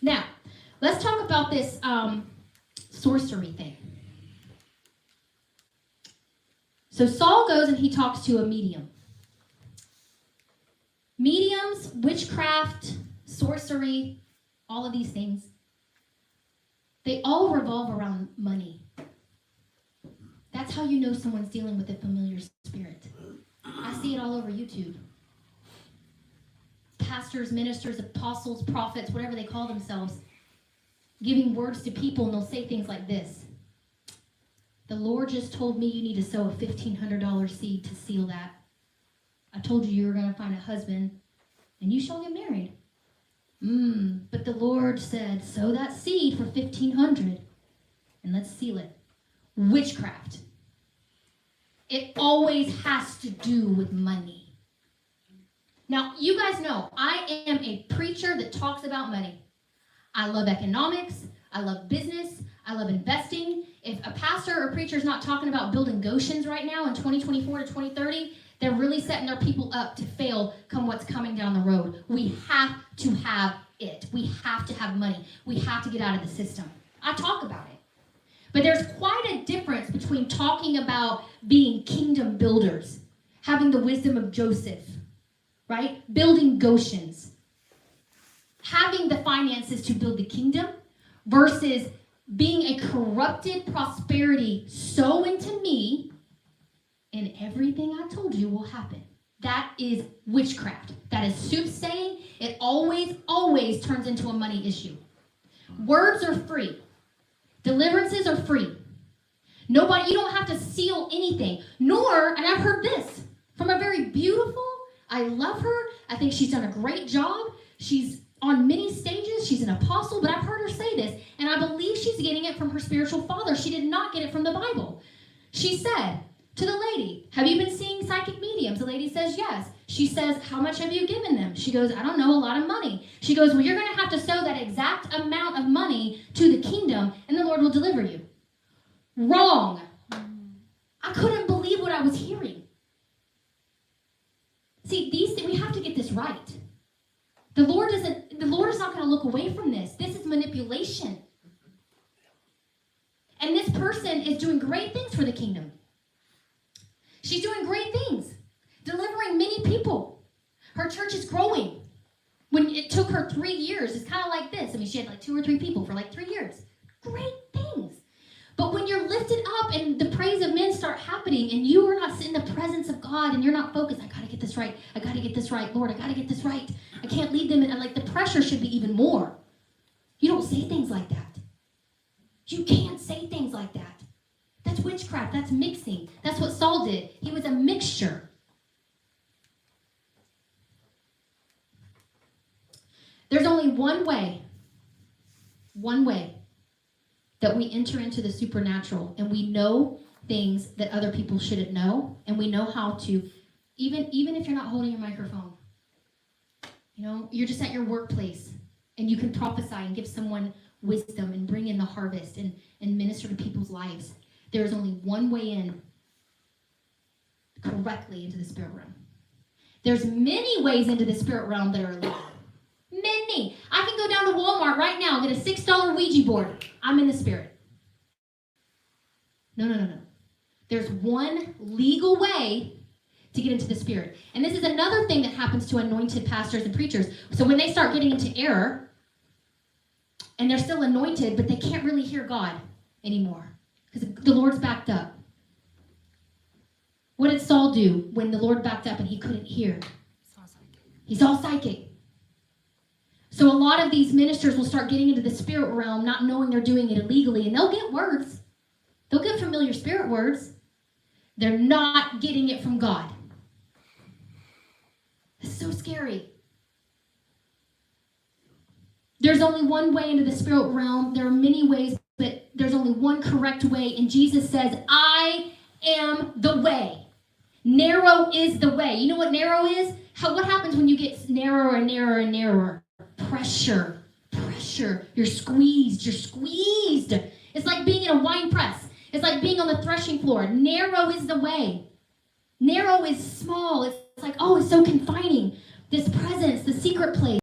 Now, let's talk about this sorcery thing. So Saul goes and he talks to a medium. Mediums, witchcraft, sorcery, all of these things, they all revolve around money. That's how you know someone's dealing with a familiar spirit. I see it all over YouTube. Pastors, ministers, apostles, prophets, whatever they call themselves, giving words to people, and they'll say things like this. The Lord just told me you need to sow a $1,500 seed to seal that. I told you were going to find a husband, and you shall get married. But the Lord said, sow that seed for $1,500, and let's seal it. Witchcraft. It always has to do with money. Now, you guys know, I am a preacher that talks about money. I love economics. I love business. I love investing. If a pastor or preacher is not talking about building Goshens right now in 2024 to 2030, they're really setting their people up to fail come what's coming down the road. We have to have it. We have to have money. We have to get out of the system. I talk about it. But there's quite a difference between talking about being kingdom builders, having the wisdom of Joseph, right? Building Goshens, having the finances to build the kingdom versus being a corrupted prosperity sow into me and everything I told you will happen. That is witchcraft. That is soothsaying. It always turns into a money issue. Words are free. Deliverances are free. You don't have to seal anything. Nor, and I've heard this from a very beautiful, I love her. I think she's done a great job. She's on many stages. She's an apostle, but I've heard her say this, and I believe she's getting it from her spiritual father. She did not get it from the Bible. She said to the lady, have you been seeing psychic mediums? The lady says, yes. She says, how much have you given them? She goes, I don't know, a lot of money. She goes, well, you're going to have to sow that exact amount of money to the kingdom, and the Lord will deliver you. Wrong. I couldn't believe what I was hearing. See, we have to get this right. The Lord is not going to look away from this. This is manipulation. And this person is doing great things for the kingdom. She's doing great things, delivering many people. Her church is growing. When it took her 3 years, it's kind of like this. I mean, she had like 2 or 3 people for like 3 years. Great things. But when you're lifted up and the praise of men start happening and you are not in the presence of God and you're not focused, I got to get this right. I got to get this right. Lord, I got to get this right. I can't lead them. And like the pressure should be even more. You don't say things like that. You can't say things like that. That's witchcraft. That's mixing. That's what Saul did. He was a mixture. There's only one way that we enter into the supernatural, and we know things that other people shouldn't know, and we know how to, even if you're not holding your microphone, you're just at your workplace, and you can prophesy and give someone wisdom and bring in the harvest and minister to people's lives. There is only one way in correctly into the spirit realm. There's many ways into the spirit realm that are illegal. Many. I can go down to Walmart right now and get a $6 Ouija board. I'm in the spirit. No. There's one legal way to get into the spirit. And this is another thing that happens to anointed pastors and preachers. So when they start getting into error, and they're still anointed, but they can't really hear God anymore because the Lord's backed up. What did Saul do when the Lord backed up and he couldn't hear? He's all psychic. So a lot of these ministers will start getting into the spirit realm, not knowing they're doing it illegally, and they'll get words. They'll get familiar spirit words. They're not getting it from God. It's so scary. There's only one way into the spirit realm. There are many ways, but there's only one correct way, and Jesus says, I am the way. Narrow is the way. You know what narrow is? What happens when you get narrower and narrower and narrower? Pressure. You're squeezed. It's like being in a wine press. It's like being on the threshing floor. Narrow is the way. Narrow is small. It's like, oh, it's so confining. This presence, the secret place.